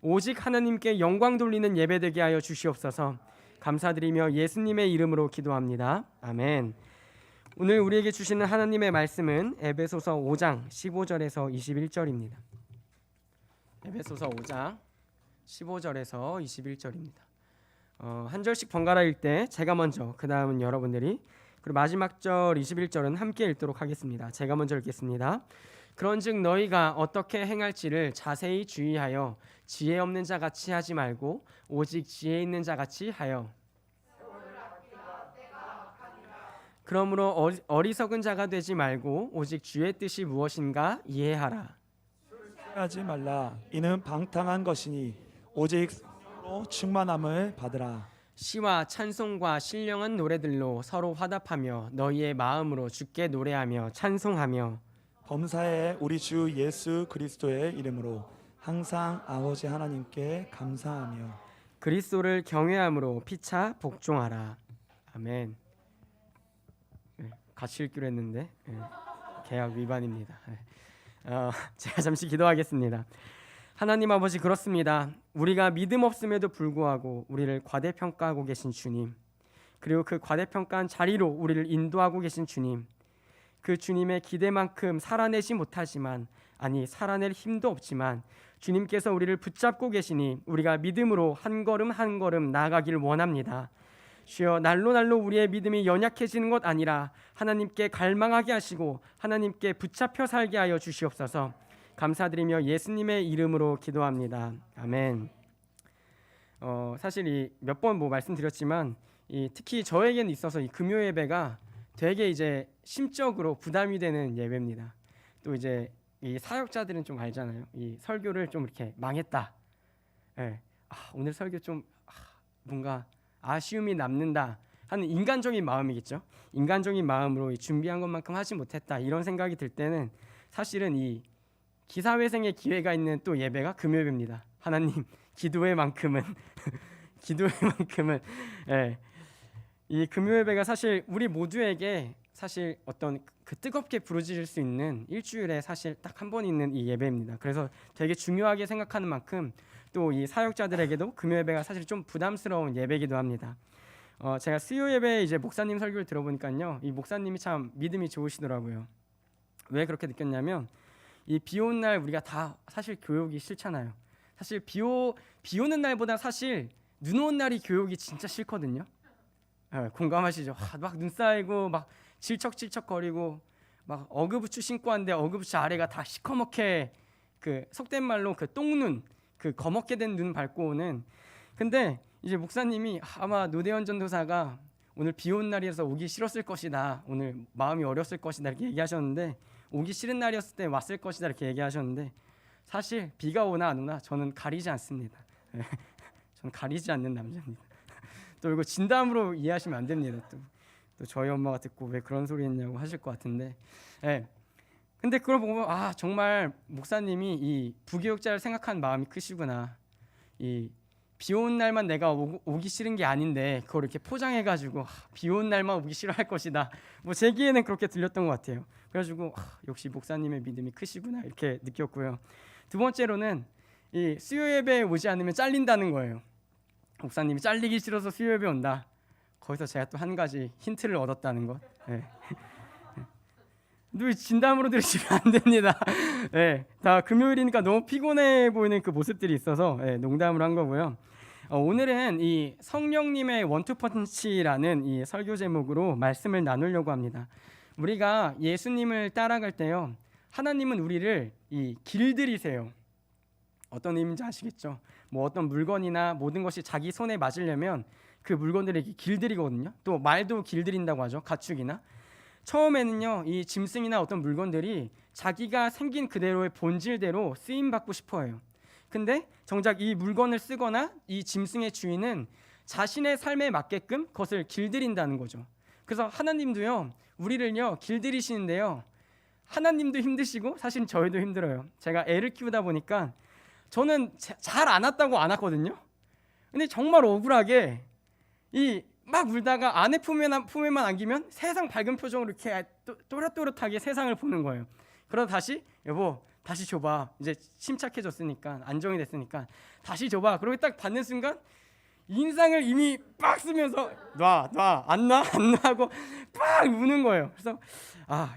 오직 하나님께 영광 돌리는 예배되게 하여 주시옵소서. 감사드리며 예수님의 이름으로 기도합니다. 아멘. 오늘 우리에게 주시는 하나님의 말씀은 에베소서 5장 15절에서 21절입니다. 에베소서 5장 15절에서 21절입니다. 한 절씩 번갈아 읽을 때 제가 먼저, 그 다음은 여러분들이, 그리고 마지막 절 21절은 함께 읽도록 하겠습니다. 제가 먼저 읽겠습니다. 그런즉 너희가 어떻게 행할지를 자세히 주의하여 지혜 없는 자 같이 하지 말고 오직 지혜 있는 자 같이 하여, 그러므로 어리석은 자가 되지 말고 오직 주의 뜻이 무엇인가 이해하라. 하지 말라. 이는 방탕한 것이니 오직 성령으로 충만함을 받으라. 시와 찬송과 신령한 노래들로 서로 화답하며 너희의 마음으로 주께 노래하며 찬송하며 범사에 우리 주 예수 그리스도의 이름으로 항상 아버지 하나님께 감사하며 그리스도를 경외함으로 피차 복종하라. 아멘. 같이 읽기로 했는데 계약 위반입니다. 제가 잠시 기도하겠습니다. 하나님 아버지, 그렇습니다. 우리가 믿음 없음에도 불구하고 우리를 과대평가하고 계신 주님, 그리고 그 과대평가한 자리로 우리를 인도하고 계신 주님, 그 주님의 기대만큼 살아내지 못하지만, 아니 살아낼 힘도 없지만 주님께서 우리를 붙잡고 계시니 우리가 믿음으로 한 걸음 한 걸음 나아가길 원합니다. 주여, 날로 날로 우리의 믿음이 연약해지는 것 아니라 하나님께 갈망하게 하시고 하나님께 붙잡혀 살게 하여 주시옵소서. 감사드리며 예수님의 이름으로 기도합니다. 아멘. 사실 이 몇 번 말씀드렸지만 특히 저에게는 있어서 이 금요 예배가 되게 이제 심적으로 부담이 되는 예배입니다. 또 이제 이 사역자들은 좀 알잖아요. 이 설교를 좀 이렇게 망했다. 오늘 설교 좀 뭔가 아쉬움이 남는다 하는 인간적인 마음이겠죠. 인간적인 마음으로 준비한 것만큼 하지 못했다, 이런 생각이 들 때는 사실은 이 기사회생의 기회가 있는 또 예배가 금요예배입니다. 하나님, 기도회만큼은 이 금요예배가 사실 우리 모두에게 사실 어떤 그 뜨겁게 부르짖을 수 있는 일주일에 사실 딱 한 번 있는 이 예배입니다. 그래서 되게 중요하게 생각하는 만큼 또 이 사역자들에게도 금요예배가 사실 좀 부담스러운 예배이기도 합니다. 제가 수요 예배 이제 목사님 설교를 들어보니까요, 이 목사님이 참 믿음이 좋으시더라고요. 왜 그렇게 느꼈냐면, 이 비 오는 날 우리가 다 사실 교육이 싫잖아요. 사실 비 오는 날보다 사실 눈 오는 날이 교육이 진짜 싫거든요. 공감하시죠? 막 눈 쌓이고 막 질척질척거리고 막 어그부츠 신고 왔는데 어그부츠 아래가 다 시커멓게, 그 속된 말로 그 똥눈, 그 거먹게 된 눈 밟고 오는. 근데 이제 목사님이 아마 노대현 전도사가 오늘 비 오는 날이어서 오기 싫었을 것이다, 오늘 마음이 어렸을 것이다, 이렇게 얘기하셨는데, 오기 싫은 날이었을 때 왔을 것이다, 이렇게 얘기하셨는데, 사실 비가 오나 안 오나 저는 가리지 않습니다. 저는 가리지 않는 남자입니다. 또 이거 진담으로 이해하시면 안 됩니다. 또 저희 엄마가 듣고 왜 그런 소리 했냐고 하실 것 같은데, 근데 그걸 보면 정말 목사님이 이 부교육자를 생각하는 마음이 크시구나. 이 비 오는 날만 내가 오기 싫은 게 아닌데 그걸 이렇게 포장해가지고 비 오는 날만 오기 싫어할 것이다, 제 귀에는 그렇게 들렸던 것 같아요. 그래가지고 역시 목사님의 믿음이 크시구나, 이렇게 느꼈고요. 두 번째로는 이 수요 예배에 오지 않으면 잘린다는 거예요. 목사님이 잘리기 싫어서 수요 예배 온다. 거기서 제가 또 한 가지 힌트를 얻었다는 것. 진담으로 들으시면 안 됩니다. 다 금요일이니까 너무 피곤해 보이는 그 모습들이 있어서 농담을 한 거고요. 오늘은 이 성령님의 원투펀치라는 이 설교 제목으로 말씀을 나누려고 합니다. 우리가 예수님을 따라갈 때요, 하나님은 우리를 이 길들이세요. 어떤 의미인지 아시겠죠? 어떤 물건이나 모든 것이 자기 손에 맞으려면 그 물건들을 이렇게 길들이거든요. 또 말도 길들인다고 하죠. 가축이나. 처음에는요, 이 짐승이나 어떤 물건들이 자기가 생긴 그대로의 본질대로 쓰임 받고 싶어해요. 근데 정작 이 물건을 쓰거나 이 짐승의 주인은 자신의 삶에 맞게끔 그것을 길들인다는 거죠. 그래서 하나님도요, 우리를요 길들이시는데요, 하나님도 힘드시고 사실 저희도 힘들어요. 제가 애를 키우다 보니까 저는 잘 안 왔다고 안 왔거든요. 근데 정말 억울하게 막 울다가 아내 품에만 안기면 세상 밝은 표정으로 이렇게 또렷또렷하게 세상을 보는 거예요. 그러다 다시 여보 다시 줘봐. 이제 침착해졌으니까, 안정이 됐으니까 다시 줘봐. 그리고 딱 받는 순간 인상을 이미 빡 쓰면서 안 놔 하고 빡 우는 거예요. 그래서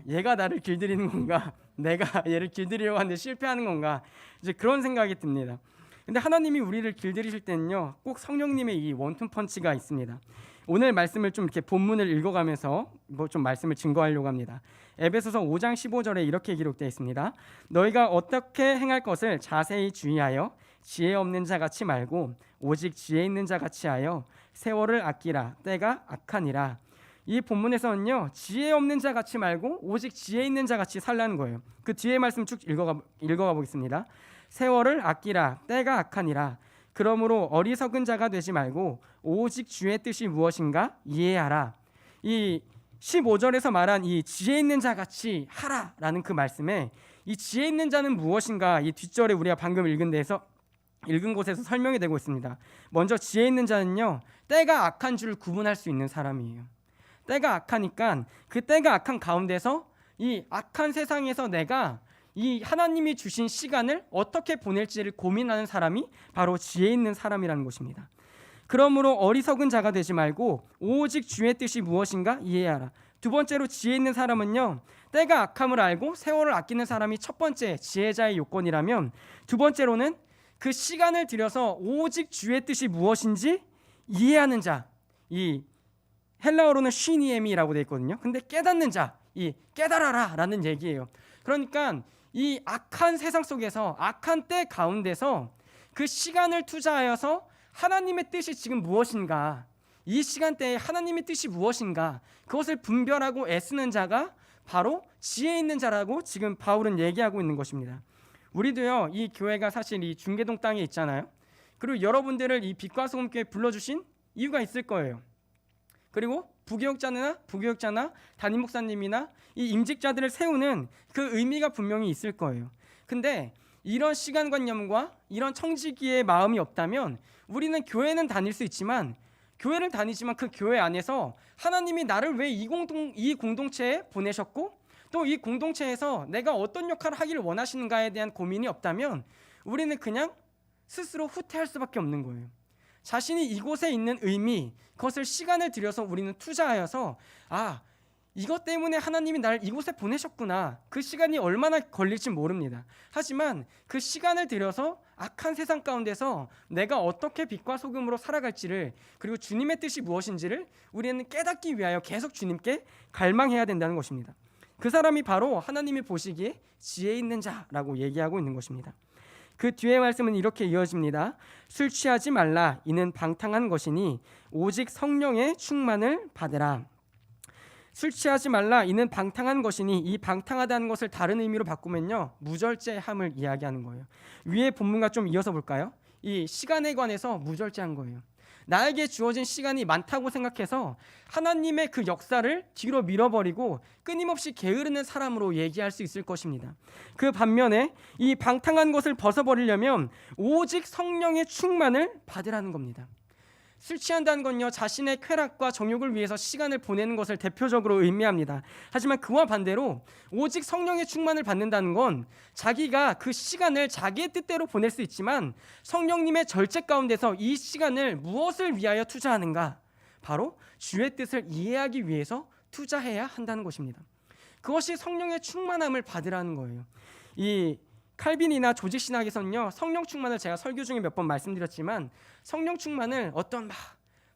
얘가 나를 길들이는 건가, 내가 얘를 길들이려고 하는데 실패하는 건가, 이제 그런 생각이 듭니다. 근데 하나님이 우리를 길들이실 때는요, 꼭 성령님의 이 원투펀치가 있습니다. 오늘 말씀을 좀 이렇게 본문을 읽어가면서 좀 말씀을 증거하려고 합니다. 에베소서 5장 15절에 이렇게 기록되어 있습니다. 너희가 어떻게 행할 것을 자세히 주의하여 지혜 없는 자 같이 말고 오직 지혜 있는 자 같이 하여 세월을 아끼라. 때가 악하니라. 이 본문에서는요, 지혜 없는 자 같이 말고 오직 지혜 있는 자 같이 살라는 거예요. 그 뒤에 말씀 쭉 읽어가 보겠습니다. 세월을 아끼라. 때가 악하니라. 그러므로 어리석은 자가 되지 말고 오직 주의 뜻이 무엇인가 이해하라. 이 15절에서 말한 이 지혜 있는 자 같이 하라라는 그 말씀에 이 지혜 있는 자는 무엇인가, 이 뒷절에 우리가 방금 읽은 곳에서 설명이 되고 있습니다. 먼저 지혜 있는 자는요, 때가 악한 줄 구분할 수 있는 사람이에요. 때가 악하니까 그 때가 악한 가운데서 이 악한 세상에서 내가 이 하나님이 주신 시간을 어떻게 보낼지를 고민하는 사람이 바로 지혜 있는 사람이라는 것입니다. 그러므로 어리석은 자가 되지 말고 오직 주의 뜻이 무엇인가 이해하라. 두 번째로 지혜 있는 사람은요, 때가 악함을 알고 세월을 아끼는 사람이 첫 번째 지혜자의 요건이라면, 두 번째로는 그 시간을 들여서 오직 주의 뜻이 무엇인지 이해하는 자, 이 헬라어로는 쉬니엠이라고 되어 있거든요. 근데 깨닫는 자, 이 깨달아라라는 얘기예요. 그러니까 이 악한 세상 속에서, 악한 때 가운데서 그 시간을 투자하여서 하나님의 뜻이 지금 무엇인가, 이 시간대에 하나님의 뜻이 무엇인가, 그것을 분별하고 애쓰는 자가 바로 지혜 있는 자라고 지금 바울은 얘기하고 있는 것입니다. 우리도요, 이 교회가 사실 이 중계동 땅에 있잖아요. 그리고 여러분들을 이 빛과 소금교회 불러주신 이유가 있을 거예요. 그리고 부교육자나 담임 목사님이나 이 임직자들을 세우는 그 의미가 분명히 있을 거예요. 근데 이런 시간관념과 이런 청지기의 마음이 없다면 우리는 교회는 다닐 수 있지만, 교회를 다니지만 그 교회 안에서 하나님이 나를 왜 이 공동체에 보내셨고 또 이 공동체에서 내가 어떤 역할을 하기를 원하시는가에 대한 고민이 없다면 우리는 그냥 스스로 후퇴할 수밖에 없는 거예요. 자신이 이곳에 있는 의미, 그것을 시간을 들여서 우리는 투자하여서 이것 때문에 하나님이 나를 이곳에 보내셨구나. 그 시간이 얼마나 걸릴지 모릅니다. 하지만 그 시간을 들여서 악한 세상 가운데서 내가 어떻게 빛과 소금으로 살아갈지를, 그리고 주님의 뜻이 무엇인지를 우리는 깨닫기 위하여 계속 주님께 갈망해야 된다는 것입니다. 그 사람이 바로 하나님이 보시기에 지혜 있는 자라고 얘기하고 있는 것입니다. 그 뒤에 말씀은 이렇게 이어집니다. 술 취하지 말라. 이는 방탕한 것이니 오직 성령의 충만을 받으라. 술 취하지 말라. 이는 방탕한 것이니, 이 방탕하다는 것을 다른 의미로 바꾸면요, 무절제함을 이야기하는 거예요. 위에 본문과 좀 이어서 볼까요? 이 시간에 관해서 무절제한 거예요. 나에게 주어진 시간이 많다고 생각해서 하나님의 그 역사를 뒤로 밀어버리고 끊임없이 게으르는 사람으로 얘기할 수 있을 것입니다. 그 반면에 이 방탕한 것을 벗어버리려면 오직 성령의 충만을 받으라는 겁니다. 술 취한다는 건요, 자신의 쾌락과 정욕을 위해서 시간을 보내는 것을 대표적으로 의미합니다. 하지만 그와 반대로 오직 성령의 충만을 받는다는 건 자기가 그 시간을 자기의 뜻대로 보낼 수 있지만 성령님의 절제 가운데서 이 시간을 무엇을 위하여 투자하는가, 바로 주의 뜻을 이해하기 위해서 투자해야 한다는 것입니다. 그것이 성령의 충만함을 받으라는 거예요. 이 칼빈이나 조직신학에서는요, 성령 충만을 제가 설교 중에 몇 번 말씀드렸지만, 성령 충만을 어떤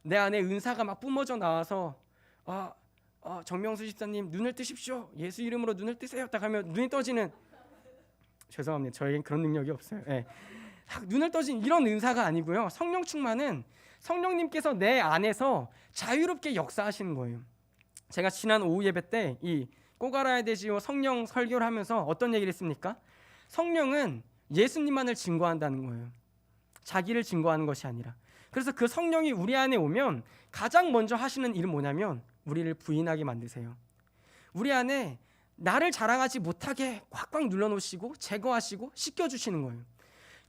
내 안에 은사가 뿜어져 나와서 정명수 집사님 눈을 뜨십시오, 예수 이름으로 눈을 뜨세요 딱 하면 눈이 떠지는, 죄송합니다, 저에겐 그런 능력이 없어요. 눈을 떠진 이런 은사가 아니고요, 성령 충만은 성령님께서 내 안에서 자유롭게 역사하시는 거예요. 제가 지난 오후 예배 때 이 꼭 알아야 되지요 성령 설교를 하면서 어떤 얘기를 했습니까? 성령은 예수님만을 증거한다는 거예요. 자기를 증거하는 것이 아니라. 그래서 그 성령이 우리 안에 오면 가장 먼저 하시는 일은 뭐냐면 우리를 부인하게 만드세요. 우리 안에 나를 자랑하지 못하게 꽉꽉 눌러놓으시고 제거하시고 씻겨주시는 거예요.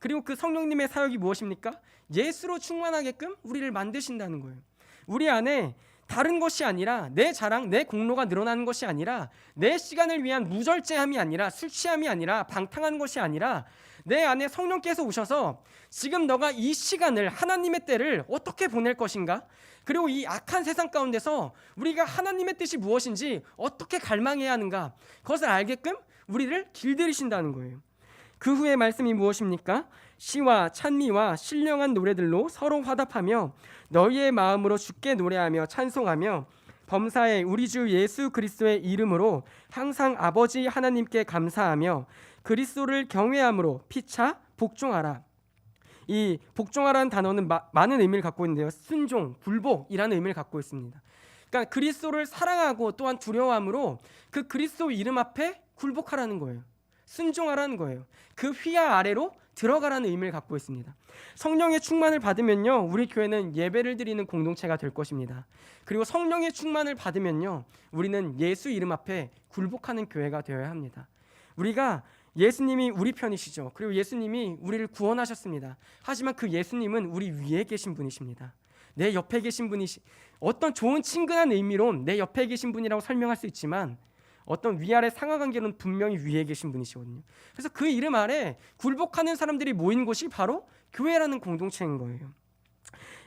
그리고 그 성령님의 사역이 무엇입니까? 예수로 충만하게끔 우리를 만드신다는 거예요. 우리 안에 다른 것이 아니라 내 자랑, 내 공로가 늘어나는 것이 아니라 내 시간을 위한 무절제함이 아니라 술 취함이 아니라 방탕한 것이 아니라 내 안에 성령께서 오셔서 지금 너가 이 시간을 하나님의 때를 어떻게 보낼 것인가? 그리고 이 악한 세상 가운데서 우리가 하나님의 뜻이 무엇인지 어떻게 갈망해야 하는가? 그것을 알게끔 우리를 길들이신다는 거예요. 그 후에 말씀이 무엇입니까? 시와 찬미와 신령한 노래들로 서로 화답하며 너희의 마음으로 주께 노래하며 찬송하며 범사에 우리 주 예수 그리스도의 이름으로 항상 아버지 하나님께 감사하며 그리스도를 경외함으로 피차 복종하라. 이 복종하라는 단어는 많은 의미를 갖고 있는데요. 순종, 굴복이라는 의미를 갖고 있습니다. 그러니까 그리스도를 사랑하고 또한 두려워함으로 그 그리스도 이름 앞에 굴복하라는 거예요. 순종하라는 거예요. 그 휘하 아래로 들어가라는 의미를 갖고 있습니다. 성령의 충만을 받으면요, 우리 교회는 예배를 드리는 공동체가 될 것입니다. 그리고 성령의 충만을 받으면요, 우리는 예수 이름 앞에 굴복하는 교회가 되어야 합니다. 우리가 예수님이 우리 편이시죠. 그리고 예수님이 우리를 구원하셨습니다. 하지만 그 예수님은 우리 위에 계신 분이십니다. 내 옆에 계신 분이시, 어떤 좋은 친근한 의미론 내 옆에 계신 분이라고 설명할 수 있지만 어떤 위아래 상하관계는 분명히 위에 계신 분이시거든요. 그래서 그 이름 아래 굴복하는 사람들이 모인 곳이 바로 교회라는 공동체인 거예요.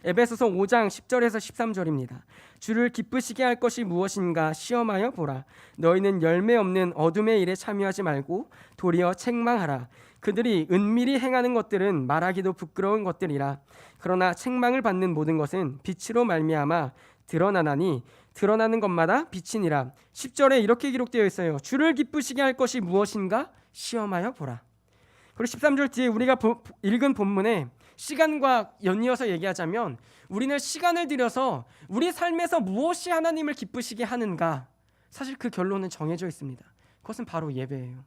에베소서 5장 10절에서 13절입니다. 주를 기쁘시게 할 것이 무엇인가 시험하여 보라. 너희는 열매 없는 어둠의 일에 참여하지 말고 도리어 책망하라. 그들이 은밀히 행하는 것들은 말하기도 부끄러운 것들이라. 그러나 책망을 받는 모든 것은 빛으로 말미암아 드러나나니 드러나는 것마다 빛이니라. 10절에 이렇게 기록되어 있어요. 주를 기쁘시게 할 것이 무엇인가 시험하여 보라. 그리고 13절 뒤에 우리가 읽은 본문에 시간과 연이어서 얘기하자면 우리는 시간을 들여서 우리 삶에서 무엇이 하나님을 기쁘시게 하는가, 사실 그 결론은 정해져 있습니다. 그것은 바로 예배예요.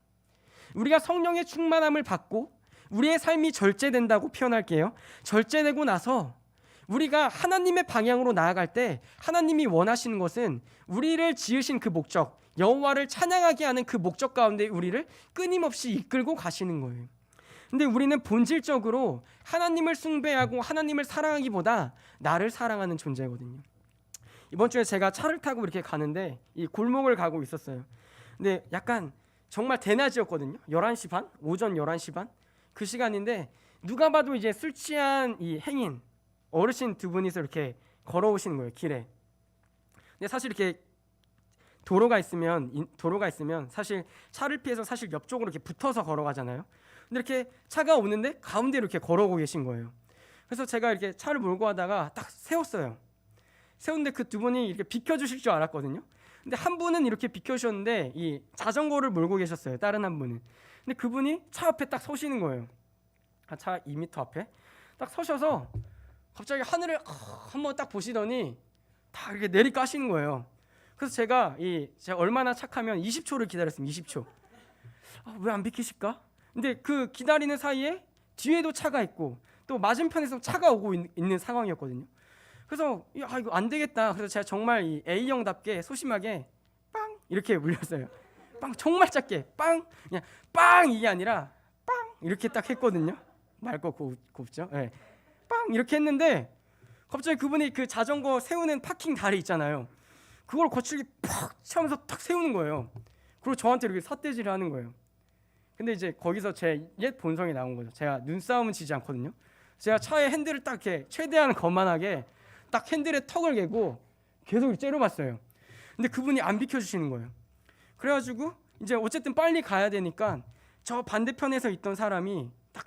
우리가 성령의 충만함을 받고 우리의 삶이 절제된다고 표현할게요. 절제되고 나서 우리가 하나님의 방향으로 나아갈 때 하나님이 원하시는 것은 우리를 지으신 그 목적, 여호와를 찬양하게 하는 그 목적 가운데 우리를 끊임없이 이끌고 가시는 거예요. 근데 우리는 본질적으로 하나님을 숭배하고 하나님을 사랑하기보다 나를 사랑하는 존재거든요. 이번 주에 제가 차를 타고 이렇게 가는데 이 골목을 가고 있었어요. 근데 약간 정말 대낮이었거든요. 11시 반? 오전 11시 반? 그 시간인데 누가 봐도 이제 술 취한 이 행인 어르신 두 분이서 이렇게 걸어오시는 거예요, 길에. 근데 사실 이렇게 도로가 있으면 사실 차를 피해서 사실 옆쪽으로 이렇게 붙어서 걸어가잖아요. 근데 이렇게 차가 오는데 가운데로 이렇게 걸어오고 계신 거예요. 그래서 제가 이렇게 차를 몰고 하다가 딱 세웠어요. 세웠는데 그 두 분이 이렇게 비켜주실 줄 알았거든요. 근데 한 분은 이렇게 비켜주셨는데 이 자전거를 몰고 계셨어요, 다른 한 분은. 근데 그분이 차 앞에 딱 서시는 거예요. 차 2m 앞에 딱 서셔서 갑자기 하늘을 한번 딱 보시더니 다 이렇게 내리까시는 거예요. 그래서 제가 얼마나 착하면 20초를 기다렸습니다. 20초. 왜 안 비키실까? 근데 그 기다리는 사이에 뒤에도 차가 있고 또 맞은편에서 차가 오고 있는 상황이었거든요. 그래서 이거 안 되겠다. 그래서 제가 정말 이 A형답게 소심하게 빵 이렇게 울렸어요. 빵, 정말 작게 빵, 그냥 빵 이게 아니라 빵 이렇게 딱 했거든요. 맑고 곱죠. 네. 빵 이렇게 했는데 갑자기 그분이 그 자전거 세우는 파킹 다리 있잖아요. 그걸 거칠게 팍 차면서 탁 세우는 거예요. 그리고 저한테 이렇게 삿대질을 하는 거예요. 근데 이제 거기서 제 옛 본성이 나온 거죠. 제가 눈싸움은 지지 않거든요. 제가 차의 핸들을 딱 이렇게 최대한 거만하게 딱 핸들에 턱을 개고 계속 째려봤어요. 근데 그분이 안 비켜주시는 거예요. 그래가지고 이제 어쨌든 빨리 가야 되니까 저 반대편에서 있던 사람이 딱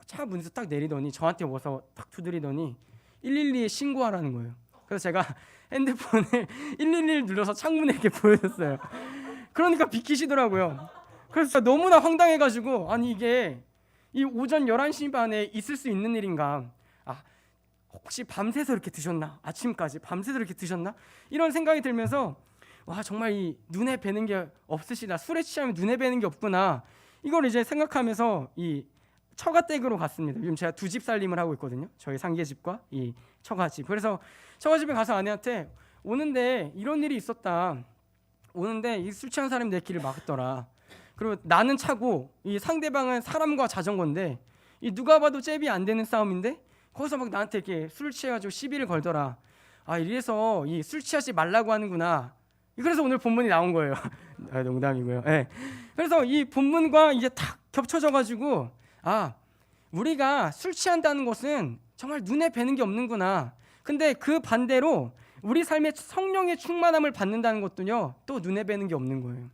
차 문에서 딱 내리더니 저한테 와서 딱 두드리더니 112에 신고하라는 거예요. 그래서 제가 핸드폰을 111 눌러서 창문에 이렇게 보여줬어요. 그러니까 비키시더라고요. 그래서 너무나 황당해가지고 아니 이게 이 오전 11시 반에 있을 수 있는 일인가, 혹시 밤새서 이렇게 드셨나, 아침까지 밤새서 이렇게 드셨나, 이런 생각이 들면서 와 정말 이 눈에 뵈는 게 없으시다, 술에 취하면 눈에 뵈는 게 없구나, 이걸 이제 생각하면서 이 처가댁으로 갔습니다. 요즘 제가 두 집 살림을 하고 있거든요. 저희 상계집과 이 처가집. 그래서 처가집에 가서 아내한테 오는데 이런 일이 있었다, 오는데 이 술 취한 사람이 내 길을 막았더라, 그리고 나는 차고 이 상대방은 사람과 자전거인데 이 누가 봐도 잽이 안 되는 싸움인데 거기서 막 나한테 이렇게 술 취해가지고 시비를 걸더라. 이래서 이 술 취하지 말라고 하는구나. 그래서 오늘 본문이 나온 거예요. 농담이고요. 네. 그래서 이 본문과 이제 딱 겹쳐져가지고 우리가 술 취한다는 것은 정말 눈에 뵈는 게 없는구나. 근데 그 반대로 우리 삶에 성령의 충만함을 받는다는 것도요, 또 눈에 뵈는 게 없는 거예요.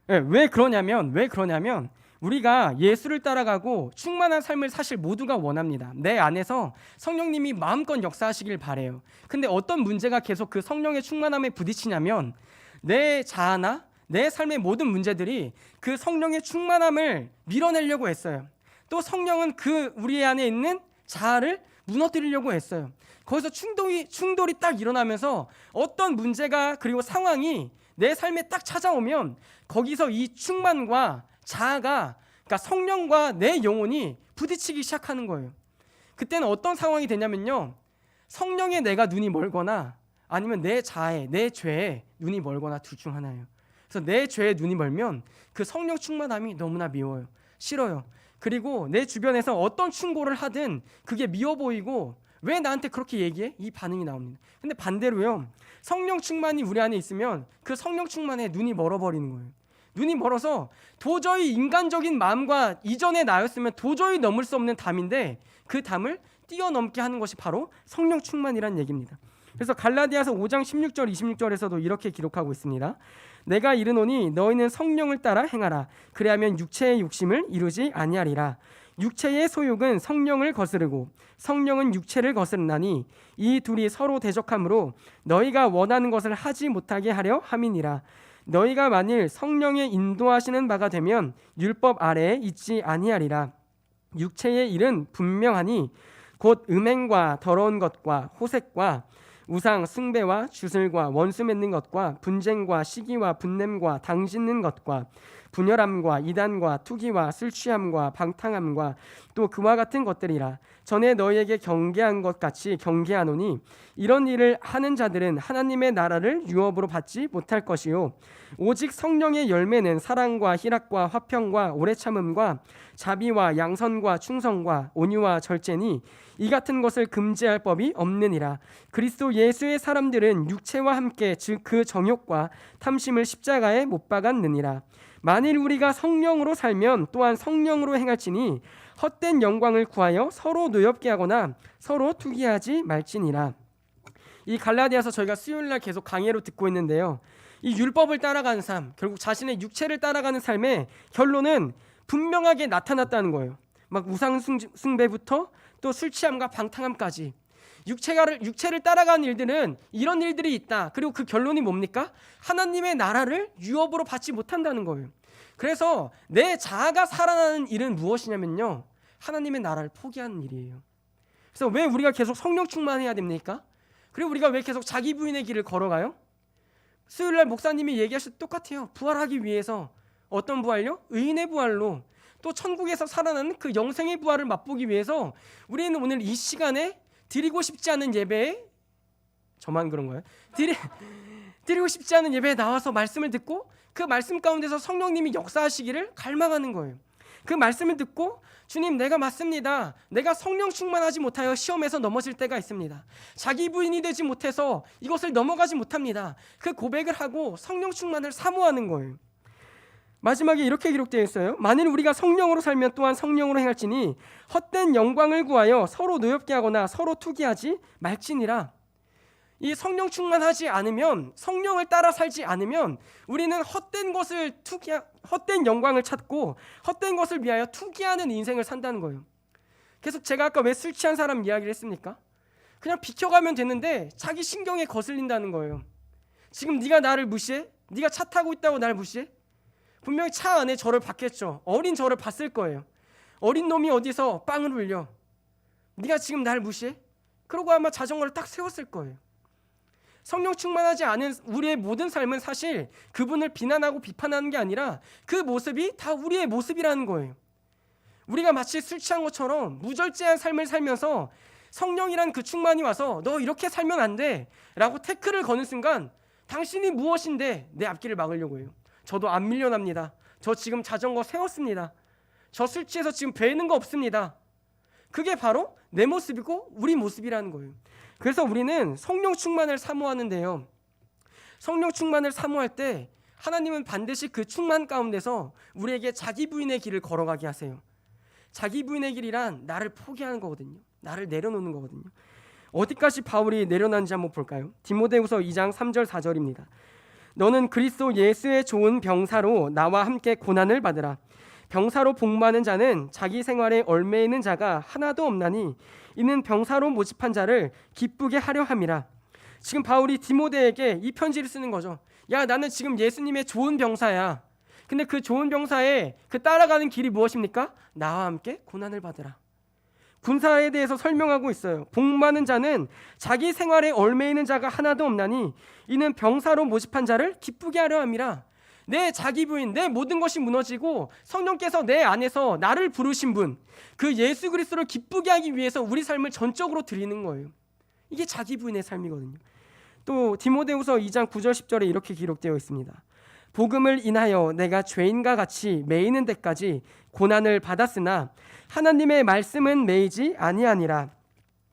네, 왜 그러냐면 우리가 예수를 따라가고 충만한 삶을 사실 모두가 원합니다. 내 안에서 성령님이 마음껏 역사하시길 바래요. 근데 어떤 문제가 계속 그 성령의 충만함에 부딪히냐면 내 자아나 내 삶의 모든 문제들이 그 성령의 충만함을 밀어내려고 했어요. 또 성령은 그 우리 안에 있는 자아를 무너뜨리려고 했어요. 거기서 충돌이 딱 일어나면서 어떤 문제가 그리고 상황이 내 삶에 딱 찾아오면 거기서 이 충만과 자아가, 그러니까 성령과 내 영혼이 부딪히기 시작하는 거예요. 그때는 어떤 상황이 되냐면요, 성령에 내가 눈이 멀거나 아니면 내 자아에, 내 죄에 눈이 멀거나 둘 중 하나예요. 그래서 내 죄에 눈이 멀면 그 성령 충만함이 너무나 미워요. 싫어요. 그리고 내 주변에서 어떤 충고를 하든 그게 미워 보이고 왜 나한테 그렇게 얘기해? 이 반응이 나옵니다. 근데 반대로요, 성령 충만이 우리 안에 있으면 그 성령 충만에 눈이 멀어버리는 거예요. 눈이 멀어서 도저히 인간적인 마음과 이전의 나였으면 도저히 넘을 수 없는 담인데 그 담을 뛰어넘게 하는 것이 바로 성령 충만이라는 얘기입니다. 그래서 갈라디아서 5장 16절 26절에서도 이렇게 기록하고 있습니다. 내가 이르노니 너희는 성령을 따라 행하라. 그리하면 육체의 욕심을 이루지 아니하리라. 육체의 소욕은 성령을 거스르고 성령은 육체를 거스르나니 이 둘이 서로 대적하므로 너희가 원하는 것을 하지 못하게 하려 함이니라. 너희가 만일 성령의 인도하시는 바가 되면 율법 아래에 있지 아니하리라. 육체의 일은 분명하니 곧 음행과 더러운 것과 호색과 우상 숭배와 주술과 원수 맺는 것과 분쟁과 시기와 분냄과 당 짓는 것과 분열함과 이단과 투기와 술 취함과 방탕함과 또 그와 같은 것들이라. 전에 너희에게 경계한 것 같이 경계하노니 이런 일을 하는 자들은 하나님의 나라를 유업으로 받지 못할 것이요 오직 성령의 열매는 사랑과 희락과 화평과 오래 참음과 자비와 양선과 충성과 온유와 절제니 이 같은 것을 금지할 법이 없느니라. 그리스도 예수의 사람들은 육체와 함께 즉 그 정욕과 탐심을 십자가에 못 박았느니라. 만일 우리가 성령으로 살면 또한 성령으로 행할지니 헛된 영광을 구하여 서로 노엽게 하거나 서로 투기하지 말지니라. 이 갈라디아서 저희가 수요일날 계속 강의로 듣고 있는데요, 이 율법을 따라가는 삶, 결국 자신의 육체를 따라가는 삶의 결론은 분명하게 나타났다는 거예요. 막 우상 숭배부터 또 술 취함과 방탕함까지 육체를 따라가는 일들은 이런 일들이 있다. 그리고 그 결론이 뭡니까? 하나님의 나라를 유업으로 받지 못한다는 거예요. 그래서 내 자아가 살아나는 일은 무엇이냐면요, 하나님의 나라를 포기하는 일이에요. 그래서 왜 우리가 계속 성령 충만해야 됩니까? 그리고 우리가 왜 계속 자기 부인의 길을 걸어가요? 수요일날 목사님이 얘기하실 똑같아요. 부활하기 위해서. 어떤 부활요? 의인의 부활로. 또 천국에서 살아나는 그 영생의 부활을 맛보기 위해서 우리는 오늘 이 시간에 드리고 싶지 않은 예배에, 저만 그런 거예요? 드리고 싶지 않은 예배에 나와서 말씀을 듣고 그 말씀 가운데서 성령님이 역사하시기를 갈망하는 거예요. 그 말씀을 듣고 주님, 내가 맞습니다. 내가 성령 충만하지 못하여 시험에서 넘어질 때가 있습니다. 자기 부인이 되지 못해서 이것을 넘어가지 못합니다. 그 고백을 하고 성령 충만을 사모하는 거예요. 마지막에 이렇게 기록되어 있어요. 만일 우리가 성령으로 살면 또한 성령으로 행할지니 헛된 영광을 구하여 서로 노엽게 하거나 서로 투기하지 말지니라. 이 성령 충만하지 않으면, 성령을 따라 살지 않으면 우리는 헛된 영광을 찾고 헛된 것을 위하여 투기하는 인생을 산다는 거예요. 계속 제가 아까 왜 술 취한 사람 이야기를 했습니까? 그냥 비켜가면 되는데 자기 신경에 거슬린다는 거예요. 지금 네가 나를 무시해? 네가 차 타고 있다고 나를 무시해? 분명히 차 안에 저를 봤겠죠. 어린 저를 봤을 거예요. 어린 놈이 어디서 빵을 울려? 네가 지금 나를 무시해? 그러고 아마 자전거를 딱 세웠을 거예요. 성령 충만하지 않은 우리의 모든 삶은 사실 그분을 비난하고 비판하는 게 아니라 그 모습이 다 우리의 모습이라는 거예요. 우리가 마치 술 취한 것처럼 무절제한 삶을 살면서 성령이란 그 충만이 와서 너 이렇게 살면 안 돼 라고 태클을 거는 순간 당신이 무엇인데 내 앞길을 막으려고 해요. 저도 안 밀려납니다. 저 지금 자전거 세웠습니다. 저 술 취해서 지금 배는 거 없습니다. 그게 바로 내 모습이고 우리 모습이라는 거예요. 그래서 우리는 성령 충만을 사모하는데요. 성령 충만을 사모할 때 하나님은 반드시 그 충만 가운데서 우리에게 자기 부인의 길을 걸어가게 하세요. 자기 부인의 길이란 나를 포기하는 거거든요. 나를 내려놓는 거거든요. 어디까지 바울이 내려놨는지 한번 볼까요? 디모데후서 2장 3절 4절입니다. 너는 그리스도 예수의 좋은 병사로 나와 함께 고난을 받으라. 병사로 복무하는 자는 자기 생활에 얽매이는 자가 하나도 없나니 이는 병사로 모집한 자를 기쁘게 하려 함이라. 지금 바울이 디모데에게 이 편지를 쓰는 거죠. 야, 나는 지금 예수님의 좋은 병사야. 근데 그 좋은 병사의 그 따라가는 길이 무엇입니까? 나와 함께 고난을 받으라. 군사에 대해서 설명하고 있어요. 복무하는 자는 자기 생활에 얽매이는 자가 하나도 없나니 이는 병사로 모집한 자를 기쁘게 하려 함이라. 내 자기 부인, 내 모든 것이 무너지고 성령께서 내 안에서 나를 부르신 분, 그 예수 그리스도를 기쁘게 하기 위해서 우리 삶을 전적으로 드리는 거예요. 이게 자기 부인의 삶이거든요. 또 디모데후서 2장 9절 10절에 이렇게 기록되어 있습니다. 복음을 인하여 내가 죄인과 같이 매이는 데까지 고난을 받았으나 하나님의 말씀은 매이지 아니하니라.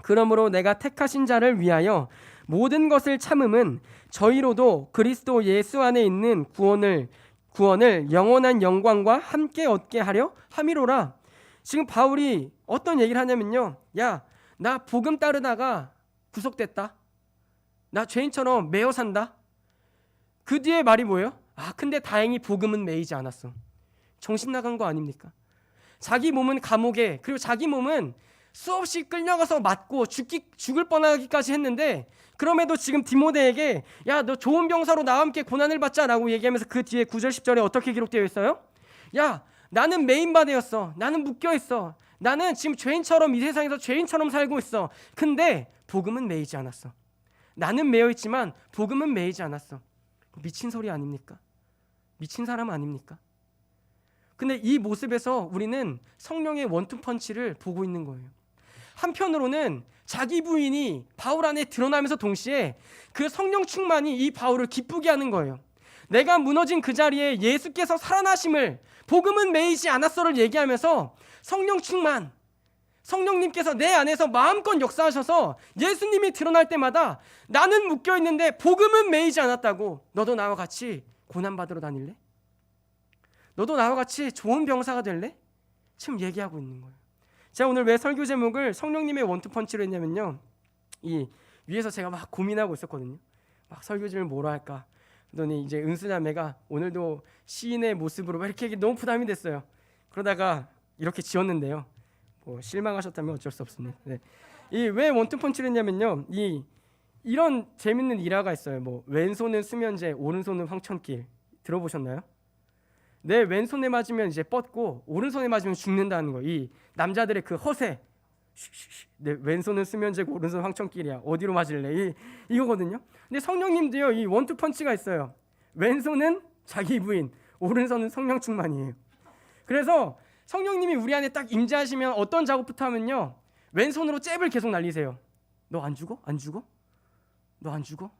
그러므로 내가 택하신 자를 위하여 모든 것을 참음은 저희로도 그리스도 예수 안에 있는 구원을 영원한 영광과 함께 얻게 하려 함이로라. 지금 바울이 어떤 얘기를 하냐면요. 야, 나 복음 따르다가 구속됐다. 나 죄인처럼 매여 산다. 그 뒤에 말이 뭐예요? 근데 다행히 복음은 매이지 않았어. 정신 나간 거 아닙니까? 자기 몸은 감옥에, 그리고 자기 몸은 수없이 끌려가서 맞고 죽을 뻔하기까지 했는데, 그럼에도 지금 디모데에게 야, 너 좋은 병사로 나와 함께 고난을 받자라고 얘기하면서 그 뒤에 9절 10절에 어떻게 기록되어 있어요? 야, 나는 메인바디였어. 나는 묶여있어. 나는 지금 죄인처럼 이 세상에서 죄인처럼 살고 있어. 근데 복음은 매이지 않았어. 나는 매여있지만 복음은 매이지 않았어. 미친 소리 아닙니까? 미친 사람 아닙니까? 근데 이 모습에서 우리는 성령의 원투펀치를 보고 있는 거예요. 한편으로는 자기 부인이 바울 안에 드러나면서 동시에 그 성령 충만이 이 바울을 기쁘게 하는 거예요. 내가 무너진 그 자리에 예수께서 살아나심을, 복음은 매이지 않았어를 얘기하면서 성령 충만, 성령님께서 내 안에서 마음껏 역사하셔서 예수님이 드러날 때마다 나는 묶여있는데 복음은 매이지 않았다고. 너도 나와 같이 고난받으러 다닐래? 너도 나와 같이 좋은 병사가 될래? 지금 얘기하고 있는 거예요. 제가 오늘 왜 설교 제목을 성령님의 원투펀치로 했냐면요, 이 위에서 제가 막 고민하고 있었거든요. 막 설교 제목을 뭐라 할까. 그러더니 이제 은수자매가 오늘도 시인의 모습으로 이렇게 얘기 너무 부담이 됐어요. 그러다가 이렇게 지었는데요. 뭐 실망하셨다면 어쩔 수 없습니다. 네. 이 왜 원투펀치를 했냐면요, 이런 재밌는 일화가 있어요. 뭐 왼손은 수면제, 오른손은 황천길. 들어보셨나요? 내 왼손에 맞으면 이제 뻗고 오른손에 맞으면 죽는다는 거. 이 남자들의 그 허세. 내 왼손은 수면제고 오른손은 황천길이야. 어디로 맞을래? 이거거든요. 근데 성령님도요, 이 원투펀치가 있어요. 왼손은 자기 부인, 오른손은 성령 충만이에요. 그래서 성령님이 우리 안에 딱 임재하시면 어떤 작업부터 하면요, 왼손으로 잽을 계속 날리세요. 너 안 죽어? 안 죽어? 너 안 죽어?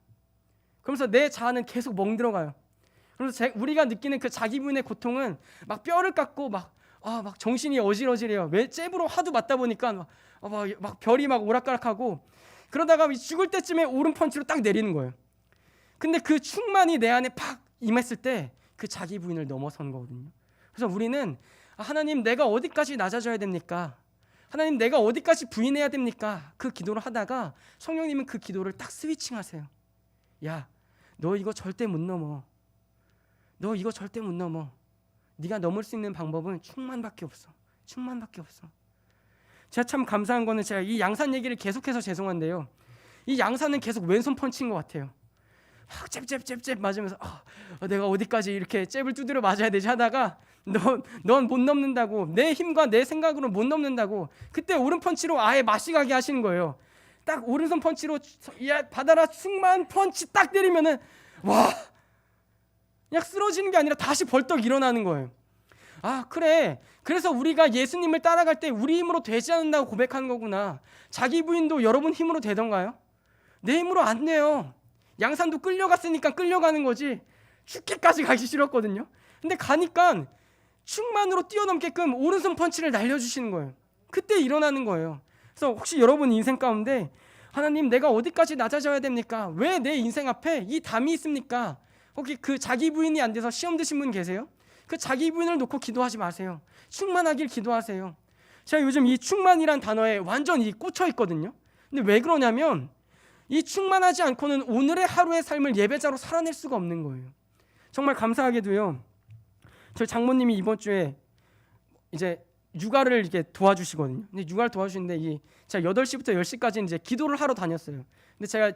그러면서 내 자아는 계속 멍들어가요. 그래서 우리가 느끼는 그 자기 부인의 고통은 막 뼈를 깎고 막 정신이 어질어질해요. 왜 잽으로 하도 맞다 보니까 막 별이 막 오락가락하고, 그러다가 죽을 때쯤에 오른 펀치로 딱 내리는 거예요. 근데 그 충만이 내 안에 팍 임했을 때 그 자기 부인을 넘어선 거거든요. 그래서 우리는 하나님, 내가 어디까지 낮아져야 됩니까? 하나님, 내가 어디까지 부인해야 됩니까? 그 기도를 하다가 성령님은 그 기도를 딱 스위칭하세요. 야, 너 이거 절대 못 넘어. 너 이거 절대 못 넘어. 네가 넘을 수 있는 방법은 충만밖에 없어. 충만밖에 없어. 제가 참 감사한 거는, 제가 이 양산 얘기를 계속해서 죄송한데요, 이 양산은 계속 왼손 펀치인 것 같아요. 막 잽 맞으면서 내가 어디까지 이렇게 잽을 두드려 맞아야 되지 하다가 넌 못 넘는다고, 내 힘과 내 생각으로 못 넘는다고, 그때 오른 펀치로 아예 맛이 가게 하시는 거예요. 딱 오른손 펀치로 야 받아라 충만 펀치 딱 때리면은 와, 그냥 쓰러지는 게 아니라 다시 벌떡 일어나는 거예요. 그래, 그래서 우리가 예수님을 따라갈 때 우리 힘으로 되지 않는다고 고백하는 거구나. 자기 부인도 여러분 힘으로 되던가요? 내 힘으로 안 돼요. 양산도 끌려갔으니까 끌려가는 거지 죽기까지 가기 싫었거든요. 근데 가니까 충만으로 뛰어넘게끔 오른손 펀치를 날려주시는 거예요. 그때 일어나는 거예요. 그래서 혹시 여러분 인생 가운데 하나님 내가 어디까지 낮아져야 됩니까? 왜 내 인생 앞에 이 담이 있습니까? 혹시 그 자기 부인이 안 돼서 시험 드신 분 계세요? 그 자기 부인을 놓고 기도하지 마세요. 충만하길 기도하세요. 제가 요즘 이 충만이란 단어에 완전 꽂혀 있거든요. 근데 왜 그러냐면 이 충만하지 않고는 오늘의 하루의 삶을 예배자로 살아낼 수가 없는 거예요. 정말 감사하게도요. 저희 장모님이 이번 주에 이제 육아를 이렇게 도와주시거든요. 근데 육아를 도와주시는데 제가 8시부터 10시까지 이제 기도를 하러 다녔어요. 근데 제가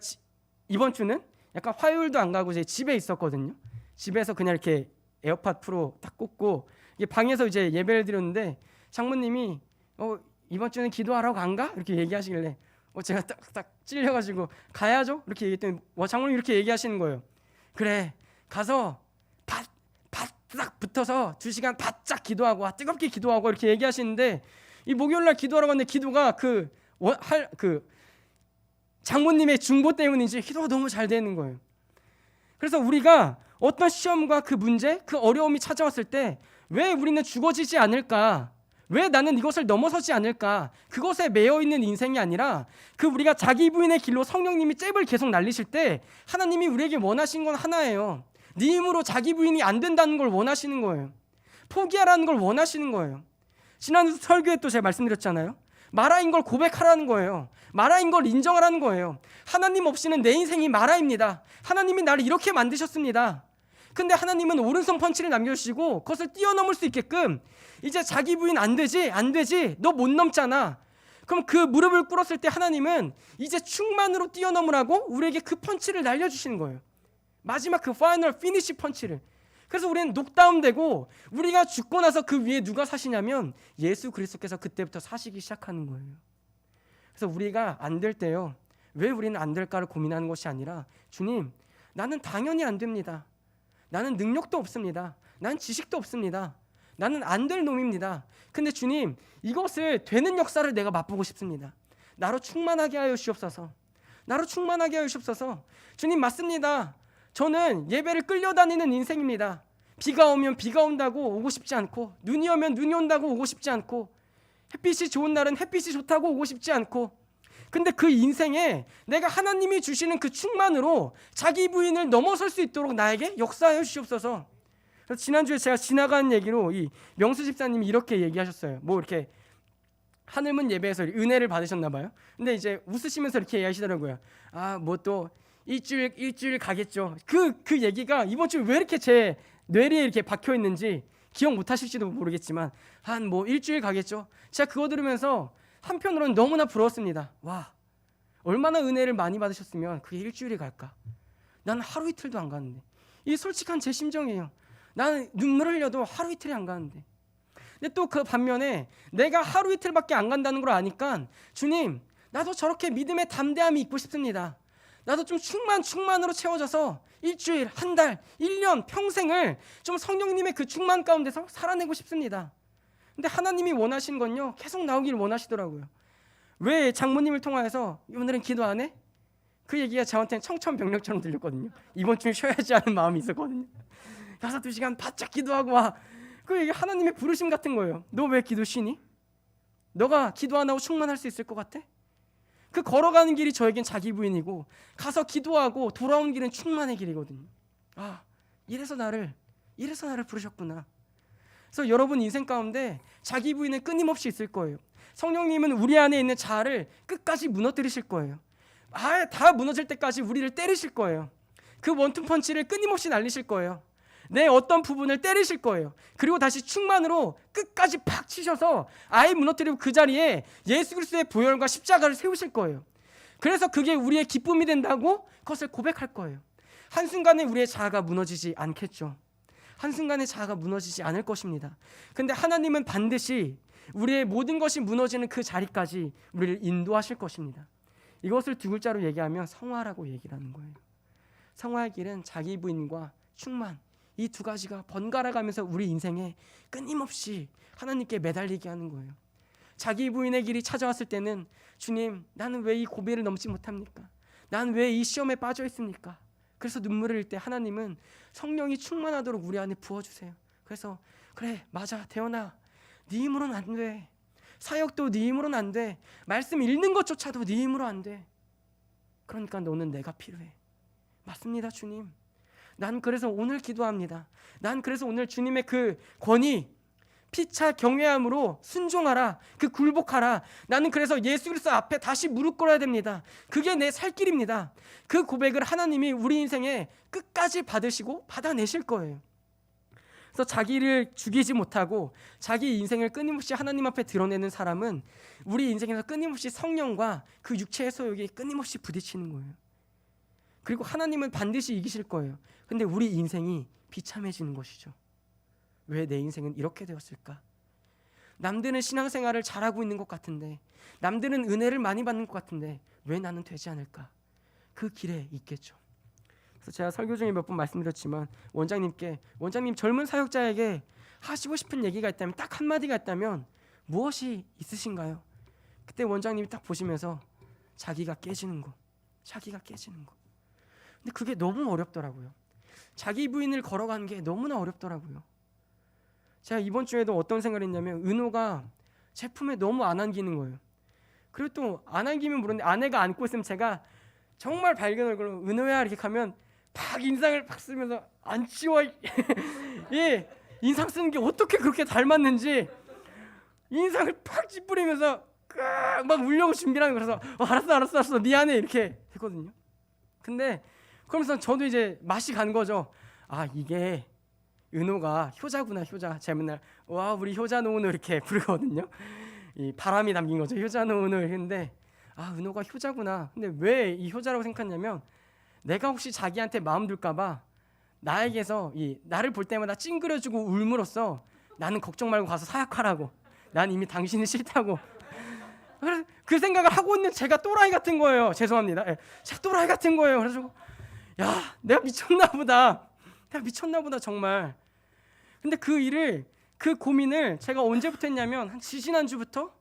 이번 주는 약간 화요일도 안 가고 제 집에 있었거든요. 집에서 그냥 이렇게 에어팟 프로 딱 꽂고 이게 방에서 이제 예배를 드렸는데 장모님이 이번 주는 기도하라고 안 가? 이렇게 얘기하시길래 제가 딱 찔려가지고 가야죠? 이렇게 얘기했더니 장모님 이렇게 얘기하시는 거예요. 그래 가서 바짝 붙어서 2시간 바짝 기도하고 뜨겁게 기도하고 이렇게 얘기하시는데 이 목요일날 기도하러 갔는데 기도가 그 장모님의 중보 때문인지 기도가 너무 잘 되는 거예요. 그래서 우리가 어떤 시험과 그 문제, 그 어려움이 찾아왔을 때 왜 우리는 죽어지지 않을까? 왜 나는 이것을 넘어서지 않을까? 그것에 매여 있는 인생이 아니라 우리가 자기 부인의 길로 성령님이 잽을 계속 날리실 때 하나님이 우리에게 원하신 건 하나예요. 네 힘으로 자기 부인이 안 된다는 걸 원하시는 거예요. 포기하라는 걸 원하시는 거예요. 지난 설교에 또 제가 말씀드렸잖아요. 마라인 걸 고백하라는 거예요. 마라인 걸 인정하라는 거예요. 하나님 없이는 내 인생이 마라입니다. 하나님이 나를 이렇게 만드셨습니다. 근데 하나님은 오른손 펀치를 남겨주시고 그것을 뛰어넘을 수 있게끔 이제 자기 부인 안 되지 너 못 넘잖아. 그럼 그 무릎을 꿇었을 때 하나님은 이제 충만으로 뛰어넘으라고 우리에게 그 펀치를 날려주시는 거예요. 마지막 그 파이널 피니시 펀치를. 그래서 우리는 녹다운되고 우리가 죽고 나서 그 위에 누가 사시냐면 예수 그리스도께서 그때부터 사시기 시작하는 거예요. 그래서 우리가 안 될 때요. 왜 우리는 안 될까를 고민하는 것이 아니라 주님 나는 당연히 안 됩니다. 나는 능력도 없습니다. 나는 지식도 없습니다. 나는 안 될 놈입니다. 근데 주님 이것을 되는 역사를 내가 맛보고 싶습니다. 나로 충만하게 하여 주옵소서. 나로 충만하게 하여 주옵소서. 주님 맞습니다. 저는 예배를 끌려다니는 인생입니다. 비가 오면 비가 온다고 오고 싶지 않고 눈이 오면 눈이 온다고 오고 싶지 않고 햇빛이 좋은 날은 햇빛이 좋다고 오고 싶지 않고 근데 그 인생에 내가 하나님이 주시는 그 충만으로 자기 부인을 넘어설 수 있도록 나에게 역사하여 주시옵소서. 그래서 지난주에 제가 지나가는 얘기로 이 명수 집사님이 이렇게 얘기하셨어요. 뭐 이렇게 하늘문 예배에서 은혜를 받으셨나 봐요. 근데 이제 웃으시면서 이렇게 얘기하시더라고요. 뭐 또 일주일 가겠죠. 그 얘기가 이번 주에 왜 이렇게 제 뇌리에 이렇게 박혀 있는지 기억 못 하실지도 모르겠지만 한 뭐 일주일 가겠죠. 제가 그거 들으면서 한편으로는 너무나 부러웠습니다. 와, 얼마나 은혜를 많이 받으셨으면 그게 일주일이 갈까? 나는 하루 이틀도 안 가는데. 이 솔직한 제 심정이에요. 나는 눈물을 흘려도 하루 이틀이 안 가는데. 근데 또 그 반면에 내가 하루 이틀밖에 안 간다는 걸 아니까 주님, 나도 저렇게 믿음의 담대함이 있고 싶습니다. 나도 좀 충만으로 채워져서 일주일, 한 달, 1년, 평생을 좀 성령님의 그 충만 가운데서 살아내고 싶습니다. 근데 하나님이 원하신 건요, 계속 나오길 원하시더라고요. 왜 장모님을 통하여서 오늘은 기도 안 해? 그 얘기가 저한테는 청천벽력처럼 들렸거든요. 이번 주에 쉬어야지 하는 마음이 있었거든요. 가서 2시간 바짝 기도하고 와. 그 얘기 하나님의 부르심 같은 거예요. 너 왜 기도 쉬니? 너가 기도 안 하고 충만할 수 있을 것 같아? 그 걸어가는 길이 저에겐 자기 부인이고 가서 기도하고 돌아오는 길은 충만의 길이거든요. 이래서 나를 부르셨구나. 그래서 여러분 인생 가운데 자기 부인은 끊임없이 있을 거예요. 성령님은 우리 안에 있는 자아를 끝까지 무너뜨리실 거예요. 다 무너질 때까지 우리를 때리실 거예요. 그 원투펀치를 끊임없이 날리실 거예요. 내 어떤 부분을 때리실 거예요. 그리고 다시 충만으로 끝까지 팍 치셔서 아예 무너뜨리고 그 자리에 예수 그리스도의 보혈과 십자가를 세우실 거예요. 그래서 그게 우리의 기쁨이 된다고 그것을 고백할 거예요. 한순간에 우리의 자아가 무너지지 않겠죠. 한순간에 자아가 무너지지 않을 것입니다. 근데 하나님은 반드시 우리의 모든 것이 무너지는 그 자리까지 우리를 인도하실 것입니다. 이것을 2글자로 얘기하면 성화라고 얘기를 하는 거예요. 성화의 길은 자기 부인과 충만, 이 2가지가 번갈아 가면서 우리 인생에 끊임없이 하나님께 매달리게 하는 거예요. 자기 부인의 길이 찾아왔을 때는 주님, 나는 왜 이 고비를 넘지 못합니까? 나는 왜 이 시험에 빠져 있습니까? 그래서 눈물을 흘릴 때 하나님은 성령이 충만하도록 우리 안에 부어주세요. 그래서 그래 맞아 대원아, 네 힘으로는 안 돼. 사역도 네 힘으로는 안 돼. 말씀 읽는 것조차도 네 힘으로 안 돼. 그러니까 너는 내가 필요해. 맞습니다, 주님. 난 그래서 오늘 기도합니다. 난 그래서 오늘 주님의 그 권위, 피차 경외함으로 순종하라, 그 굴복하라. 나는 그래서 예수 그리스도 앞에 다시 무릎 꿇어야 됩니다. 그게 내 살 길입니다. 그 고백을 하나님이 우리 인생에 끝까지 받으시고 받아내실 거예요. 그래서 자기를 죽이지 못하고 자기 인생을 끊임없이 하나님 앞에 드러내는 사람은 우리 인생에서 끊임없이 성령과 그 육체의 소욕이 끊임없이 부딪히는 거예요. 그리고 하나님은 반드시 이기실 거예요. 근데 우리 인생이 비참해지는 것이죠. 왜 내 인생은 이렇게 되었을까? 남들은 신앙생활을 잘하고 있는 것 같은데, 남들은 은혜를 많이 받는 것 같은데 왜 나는 되지 않을까? 그 길에 있겠죠. 그래서 제가 설교 중에 몇 번 말씀드렸지만 원장님 젊은 사역자에게 하시고 싶은 얘기가 있다면, 딱 한마디가 있다면 무엇이 있으신가요? 그때 원장님이 딱 보시면서 자기가 깨지는 거. 근데 그게 너무 어렵더라고요. 자기 부인을 걸어가는 게 너무나 어렵더라고요. 제가 이번 주에도 어떤 생각을 했냐면, 은호가 제품에 너무 안 안기는 거예요. 그리고 또 안 안기면 모르는데 아내가 안고 있으면 제가 정말 밝은 얼굴로 은호야 이렇게 가면 막 인상을 팍 쓰면서 안 치워. 예, 인상 쓰는 게 어떻게 그렇게 닮았는지 인상을 팍 찌푸리면서 막 울려고 준비하는 거라서 알았어 미안해 이렇게 했거든요. 근데 그러면서 저도 이제 맛이 간 거죠. 아, 이게 은호가 효자구나, 효자. 제가 맨날 와 우리 효자 노은호 이렇게 부르거든요. 이 바람이 담긴 거죠, 효자 노은호. 했는데 아, 은호가 효자구나. 근데 왜 이 효자라고 생각했냐면, 내가 혹시 자기한테 마음 둘까봐 나에게서 나를 볼 때마다 찡그려주고 울므로써 나는 걱정 말고 가서 사역하라고. 난 이미 당신이 싫다고. 그 생각을 하고 있는 제가 또라이 같은 거예요. 죄송합니다. 제가 또라이 같은 거예요. 그래서 야, 내가 미쳤나 보다 정말. 근데 그 고민을 제가 언제부터 했냐면, 한 지지난주부터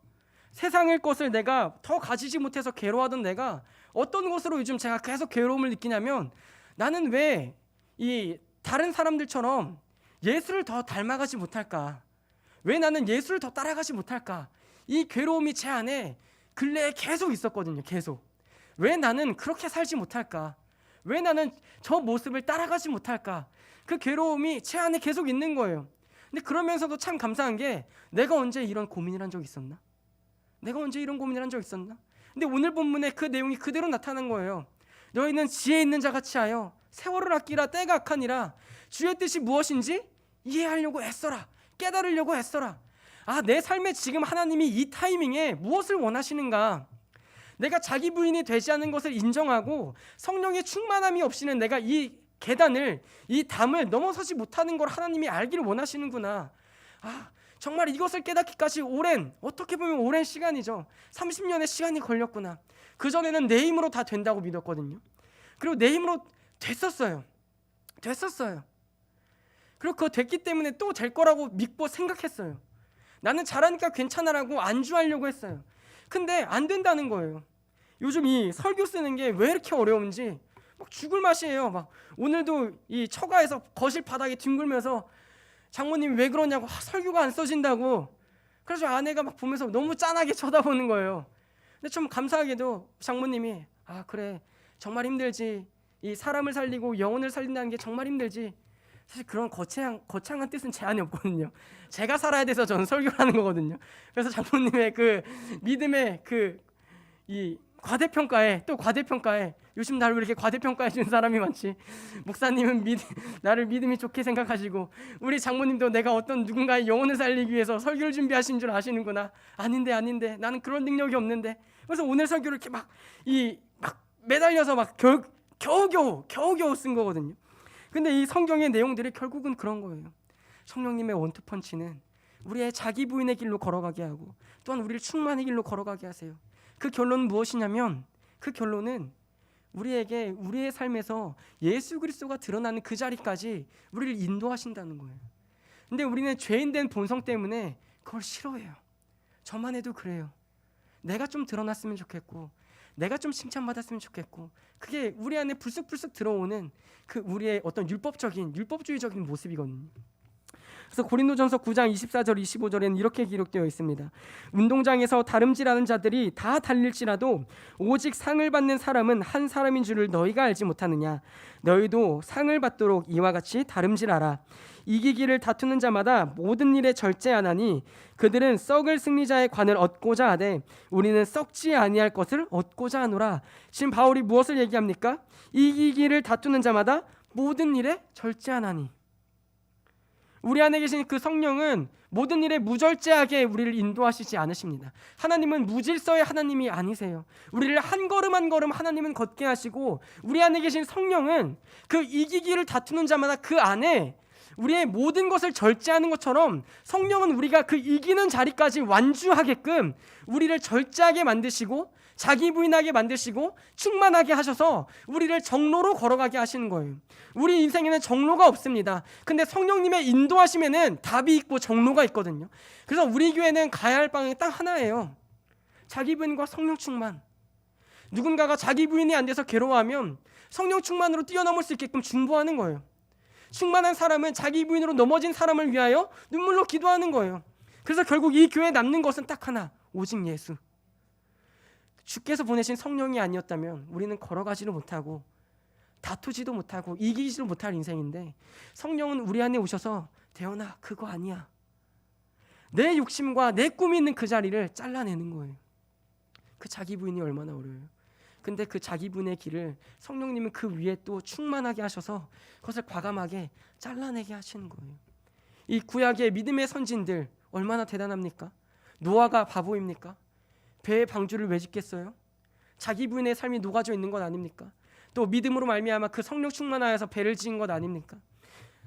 세상의 것을 내가 더 가지지 못해서 괴로워하던 내가 어떤 것으로 요즘 제가 계속 괴로움을 느끼냐면, 나는 왜 이 다른 사람들처럼 예수를 더 닮아가지 못할까? 왜 나는 예수를 더 따라가지 못할까? 이 괴로움이 제 안에 근래에 계속 있었거든요. 계속. 왜 나는 그렇게 살지 못할까? 왜 나는 저 모습을 따라가지 못할까? 그 괴로움이 제 안에 계속 있는 거예요. 근데 그러면서도 참 감사한 게, 내가 언제 이런 고민을 한 적 있었나? 근데 오늘 본문에 그 내용이 그대로 나타난 거예요. 너희는 지혜 있는 자 같이 하여 세월을 아끼라, 때가 악하니라. 주의 뜻이 무엇인지 이해하려고 애써라. 깨달으려고 애써라. 아, 내 삶에 지금 하나님이 이 타이밍에 무엇을 원하시는가? 내가 자기 부인이 되지 않은 것을 인정하고 성령의 충만함이 없이는 내가 이 계단을, 이 담을 넘어서지 못하는 걸 하나님이 알기를 원하시는구나. 아, 정말 이것을 깨닫기까지 어떻게 보면 오랜 시간이죠. 30년의 시간이 걸렸구나. 그전에는 내 힘으로 다 된다고 믿었거든요. 그리고 내 힘으로 됐었어요. 그리고 그거 됐기 때문에 또 될 거라고 믿고 생각했어요. 나는 잘하니까 괜찮아라고 안주하려고 했어요. 근데 안 된다는 거예요. 요즘 이 설교 쓰는 게 왜 이렇게 어려운지 막 죽을 맛이에요. 막 오늘도 이 처가에서 거실 바닥에 뒹굴면서 장모님 왜 그러냐고, 설교가 안 써진다고. 그래서 아내가 막 보면서 너무 짠하게 쳐다보는 거예요. 근데 좀 감사하게도 장모님이 아, 그래, 정말 힘들지. 이 사람을 살리고 영혼을 살린다는 게 정말 힘들지. 사실 그런 거창한 뜻은 제 안에 없거든요. 제가 살아야 돼서 저는 설교를 하는 거거든요. 그래서 장모님의 그 믿음의 이 과대평가에 요즘 나를 왜 이렇게 과대평가해 주는 사람이 많지? 목사님은 나를 믿음이 좋게 생각하시고, 우리 장모님도 내가 어떤 누군가의 영혼을 살리기 위해서 설교를 준비하신 줄 아시는구나. 아닌데 나는 그런 능력이 없는데. 그래서 오늘 설교를 이렇게 막 매달려서 막 겨우겨우 쓴 거거든요. 근데 이 성경의 내용들이 결국은 그런 거예요. 성령님의 원투펀치는 우리의 자기 부인의 길로 걸어가게 하고, 또한 우리를 충만의 길로 걸어가게 하세요. 그 결론은 무엇이냐면, 그 결론은 우리에게 우리의 삶에서 예수 그리스도가 드러나는 그 자리까지 우리를 인도하신다는 거예요. 근데 우리는 죄인된 본성 때문에 그걸 싫어해요. 저만 해도 그래요. 내가 좀 드러났으면 좋겠고, 내가 좀 칭찬받았으면 좋겠고, 그게 우리 안에 불쑥불쑥 들어오는 그 우리의 어떤 율법주의적인 모습이거든요. 그래서 고린도전서 9장 24절 25절에는 이렇게 기록되어 있습니다. 운동장에서 다름질하는 자들이 다 달릴지라도 오직 상을 받는 사람은 한 사람인 줄을 너희가 알지 못하느냐. 너희도 상을 받도록 이와 같이 다름질하라. 이기기를 다투는 자마다 모든 일에 절제하나니 그들은 썩을 승리자의 관을 얻고자 하되 우리는 썩지 아니할 것을 얻고자 하노라. 지금 바울이 무엇을 얘기합니까? 이기기를 다투는 자마다 모든 일에 절제하나니. 우리 안에 계신 그 성령은 모든 일에 무절제하게 우리를 인도하시지 않으십니다. 하나님은 무질서의 하나님이 아니세요. 우리를 한 걸음 한 걸음 하나님은 걷게 하시고, 우리 안에 계신 성령은 그 이기기를 다투는 자마다 그 안에 우리의 모든 것을 절제하는 것처럼 성령은 우리가 그 이기는 자리까지 완주하게끔 우리를 절제하게 만드시고 자기 부인하게 만드시고 충만하게 하셔서 우리를 정로로 걸어가게 하시는 거예요. 우리 인생에는 정로가 없습니다. 근데 성령님의 인도하심에는 답이 있고 정로가 있거든요. 그래서 우리 교회는 가야 할 방향이 딱 하나예요. 자기 부인과 성령 충만. 누군가가 자기 부인이 안 돼서 괴로워하면 성령 충만으로 뛰어넘을 수 있게끔 중보하는 거예요. 충만한 사람은 자기 부인으로 넘어진 사람을 위하여 눈물로 기도하는 거예요. 그래서 결국 이 교회에 남는 것은 딱 하나, 오직 예수. 주께서 보내신 성령이 아니었다면 우리는 걸어가지도 못하고 다투지도 못하고 이기지도 못할 인생인데, 성령은 우리 안에 오셔서 대현아 그거 아니야. 내 욕심과 내 꿈이 있는 그 자리를 잘라내는 거예요. 그 자기 부인이 얼마나 어려워요. 근데 그 자기 부인의 길을 성령님은 그 위에 또 충만하게 하셔서 그것을 과감하게 잘라내게 하시는 거예요. 이 구약의 믿음의 선진들 얼마나 대단합니까? 노아가 바보입니까? 배의 방주를 왜 짓겠어요? 자기 부인의 삶이 녹아져 있는 것 아닙니까? 또 믿음으로 말미암아 그 성령 충만하여서 배를 지은 것 아닙니까?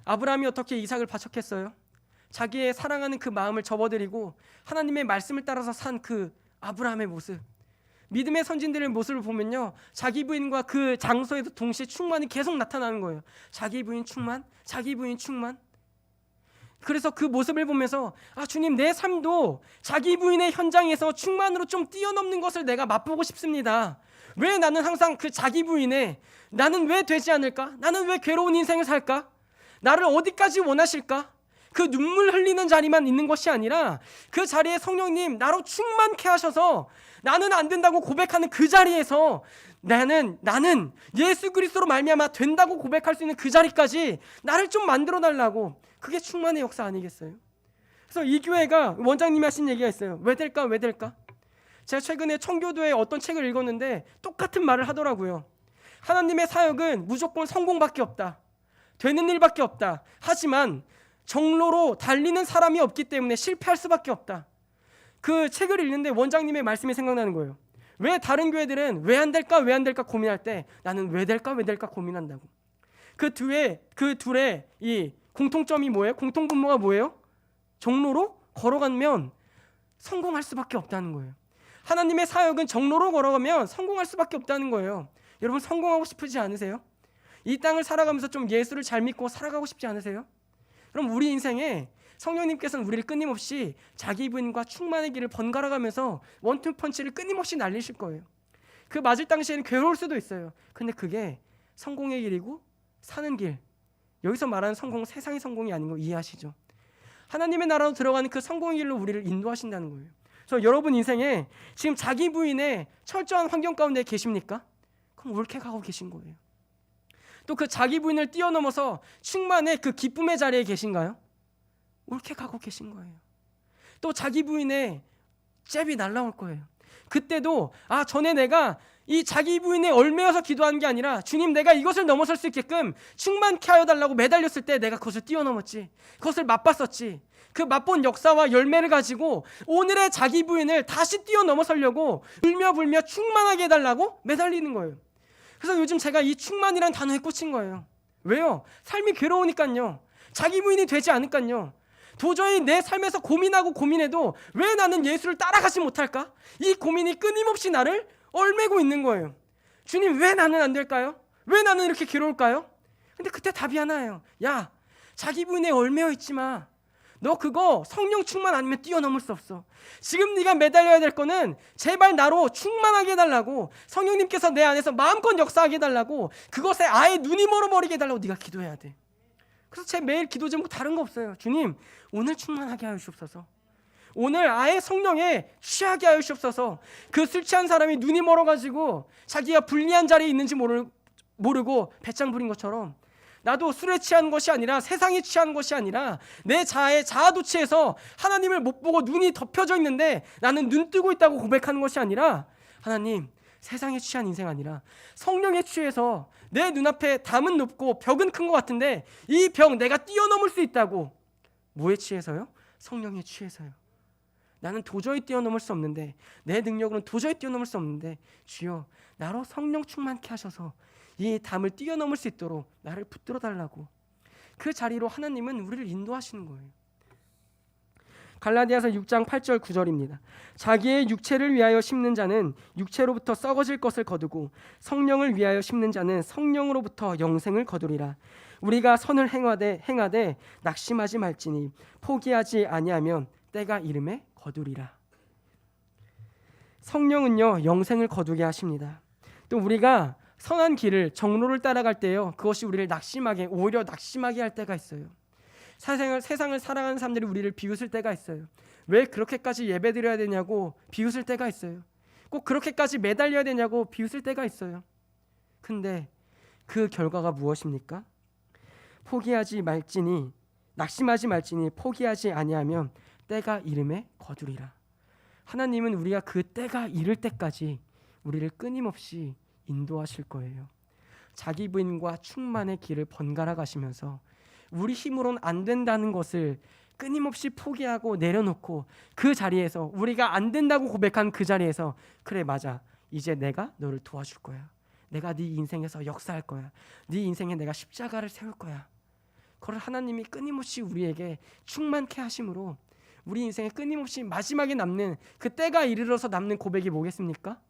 아브라함이 어떻게 이삭을 바쳤겠어요? 자기의 사랑하는 그 마음을 접어드리고 하나님의 말씀을 따라서 산 그 아브라함의 모습, 믿음의 선진들의 모습을 보면요, 자기 부인과 그 장소에도 동시에 충만이 계속 나타나는 거예요. 자기 부인 충만, 자기 부인 충만. 그래서 그 모습을 보면서 주님, 내 삶도 자기 부인의 현장에서 충만으로 좀 뛰어넘는 것을 내가 맛보고 싶습니다. 왜 나는 항상 그 자기 부인에 나는 왜 되지 않을까? 나는 왜 괴로운 인생을 살까? 나를 어디까지 원하실까? 그 눈물 흘리는 자리만 있는 것이 아니라 그 자리에 성령님 나로 충만케 하셔서 나는 안 된다고 고백하는 그 자리에서 나는 예수 그리스도로 말미암아 된다고 고백할 수 있는 그 자리까지 나를 좀 만들어 달라고. 그게 충만의 역사 아니겠어요? 그래서 이 교회가 원장님이 하신 얘기가 있어요. 왜 될까? 왜 될까? 제가 최근에 청교도의 어떤 책을 읽었는데 똑같은 말을 하더라고요. 하나님의 사역은 무조건 성공밖에 없다. 되는 일밖에 없다. 하지만 정로로 달리는 사람이 없기 때문에 실패할 수밖에 없다. 그 책을 읽는데 원장님의 말씀이 생각나는 거예요. 왜 다른 교회들은 왜 안 될까 왜 안 될까 고민할 때 나는 왜 될까 왜 될까 고민한다고. 그 둘의 이 공통점이 뭐예요? 공통분모가 뭐예요? 정로로 걸어가면 성공할 수밖에 없다는 거예요. 하나님의 사역은 정로로 걸어가면 성공할 수밖에 없다는 거예요. 여러분 성공하고 싶으지 않으세요? 이 땅을 살아가면서 좀 예수를 잘 믿고 살아가고 싶지 않으세요? 그럼 우리 인생에 성령님께서는 우리를 끊임없이 자기 부인과 충만의 길을 번갈아가면서 원투펀치를 끊임없이 날리실 거예요. 그 맞을 당시에는 괴로울 수도 있어요. 근데 그게 성공의 길이고 사는 길, 여기서 말하는 성공은 세상의 성공이 아닌 거 이해하시죠? 하나님의 나라로 들어가는 그 성공의 길로 우리를 인도하신다는 거예요. 그래서 여러분 인생에 지금 자기 부인의 철저한 환경 가운데 계십니까? 그럼 옳게 가고 계신 거예요. 또 그 자기 부인을 뛰어넘어서 충만의 그 기쁨의 자리에 계신가요? 옳게 가고 계신 거예요. 또 자기 부인의 잽이 날라올 거예요. 그때도 전에 내가 이 자기 부인의 얼매여서 기도한 게 아니라 주님 내가 이것을 넘어설 수 있게끔 충만케 하여 달라고 매달렸을 때 내가 그것을 뛰어넘었지. 그것을 맛봤었지. 그 맛본 역사와 열매를 가지고 오늘의 자기 부인을 다시 뛰어넘어서려고 울며 불며 충만하게 해달라고 매달리는 거예요. 그래서 요즘 제가 이 충만이란 단어에 꽂힌 거예요. 왜요? 삶이 괴로우니까요. 자기 부인이 되지 않으니까요. 도저히 내 삶에서 고민하고 고민해도 왜 나는 예수를 따라가지 못할까? 이 고민이 끊임없이 나를 얼매고 있는 거예요. 주님 왜 나는 안 될까요? 왜 나는 이렇게 괴로울까요? 근데 그때 답이 하나예요. 야, 자기 부인에 얼매어 있지 마. 너 그거 성령 충만 아니면 뛰어넘을 수 없어. 지금 네가 매달려야 될 거는 제발 나로 충만하게 해달라고, 성령님께서 내 안에서 마음껏 역사하게 해달라고, 그것에 아예 눈이 멀어버리게 해달라고 네가 기도해야 돼. 그래서 제 매일 기도 제목 다른 거 없어요. 주님, 오늘 충만하게 하여 주옵소서. 오늘 아예 성령에 취하게 하여 주옵소서. 그 술 취한 사람이 눈이 멀어가지고 자기가 불리한 자리에 있는지 모르고 배짱 부린 것처럼, 나도 술에 취한 것이 아니라 세상에 취한 것이 아니라 내 자아도취해서 하나님을 못 보고 눈이 덮여져 있는데 나는 눈 뜨고 있다고 고백하는 것이 아니라, 하나님, 세상에 취한 인생 아니라 성령에 취해서 내 눈앞에 담은 높고 벽은 큰 것 같은데 이 벽 내가 뛰어넘을 수 있다고. 뭐에 취해서요? 성령에 취해서요. 나는 도저히 뛰어넘을 수 없는데, 내 능력으로는 도저히 뛰어넘을 수 없는데, 주여 나로 성령 충만케 하셔서 이 담을 뛰어넘을 수 있도록 나를 붙들어 달라고. 그 자리로 하나님은 우리를 인도하시는 거예요. 갈라디아서 6장 8절 9절입니다. 자기의 육체를 위하여 심는 자는 육체로부터 썩어질 것을 거두고 성령을 위하여 심는 자는 성령으로부터 영생을 거두리라. 우리가 선을 행하되 낙심하지 말지니 포기하지 아니하면 때가 이름에 거두리라. 성령은요, 영생을 거두게 하십니다. 또 우리가 선한 길을, 정로를 따라갈 때요, 그것이 우리를 오히려 낙심하게 할 때가 있어요. 세상을 사랑하는 사람들이 우리를 비웃을 때가 있어요. 왜 그렇게까지 예배드려야 되냐고 비웃을 때가 있어요. 꼭 그렇게까지 매달려야 되냐고 비웃을 때가 있어요. 근데 그 결과가 무엇입니까? 낙심하지 말지니 포기하지 아니하면 때가 이름에 거두리라. 하나님은 우리가 그 때가 이를 때까지 우리를 끊임없이 인도하실 거예요. 자기 부인과 충만의 길을 번갈아 가시면서 우리 힘으로는 안 된다는 것을 끊임없이 포기하고 내려놓고, 그 자리에서 우리가 안 된다고 고백한 그 자리에서, 그래 맞아, 이제 내가 너를 도와줄 거야. 내가 네 인생에서 역사할 거야. 네 인생에 내가 십자가를 세울 거야. 그걸 하나님이 끊임없이 우리에게 충만케 하심으로 우리 인생에 끊임없이 마지막에 남는, 그 때가 이르러서 남는 고백이 뭐겠습니까?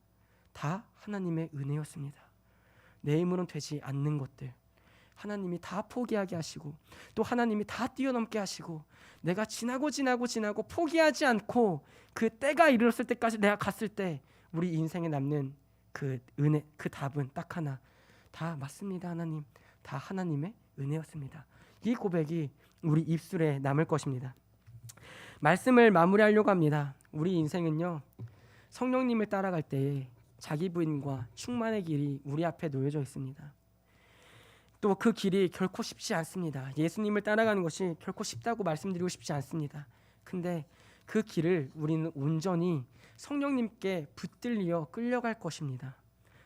다 하나님의 은혜였습니다. 내 힘으로는 되지 않는 것들 하나님이 다 포기하게 하시고, 또 하나님이 다 뛰어넘게 하시고, 내가 지나고 포기하지 않고 그 때가 이르렀을 때까지 내가 갔을 때 우리 인생에 남는 그 은혜, 그 답은 딱 하나, 다 맞습니다. 하나님, 다 하나님의 은혜였습니다. 이 고백이 우리 입술에 남을 것입니다. 말씀을 마무리하려고 합니다. 우리 인생은요, 성령님을 따라갈 때에 자기 부인과 충만의 길이 우리 앞에 놓여져 있습니다. 또 그 길이 결코 쉽지 않습니다. 예수님을 따라가는 것이 결코 쉽다고 말씀드리고 싶지 않습니다. 근데 그 길을 우리는 온전히 성령님께 붙들려 끌려갈 것입니다.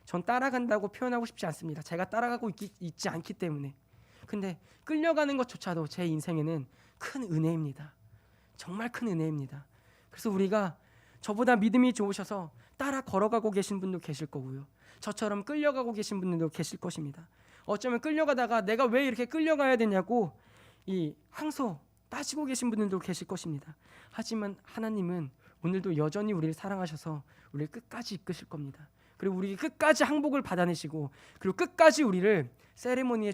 전 따라간다고 표현하고 싶지 않습니다. 제가 따라가고 있지 않기 때문에. 근데 끌려가는 것조차도 제 인생에는 큰 은혜입니다. 정말 큰 은혜입니다. 그래서 우리가, 저보다 믿음이 좋으셔서 따라 걸어가고 계신 분도 계실 거고요, 저처럼 끌려가고 계신 분들도 계실 것입니다. 어쩌면 끌려가다가 내가 왜 이렇게 끌려가야 되냐고 이 항소 따지고 계신 분들도 계실 것입니다. 하지만 하나님은 오늘도 여전히 우리를 사랑하셔서 우리를 끝까지 이끄실 겁니다. 그리고 우리 끝까지 항복을 받아내시고, 그리고 끝까지 우리를 세레모니에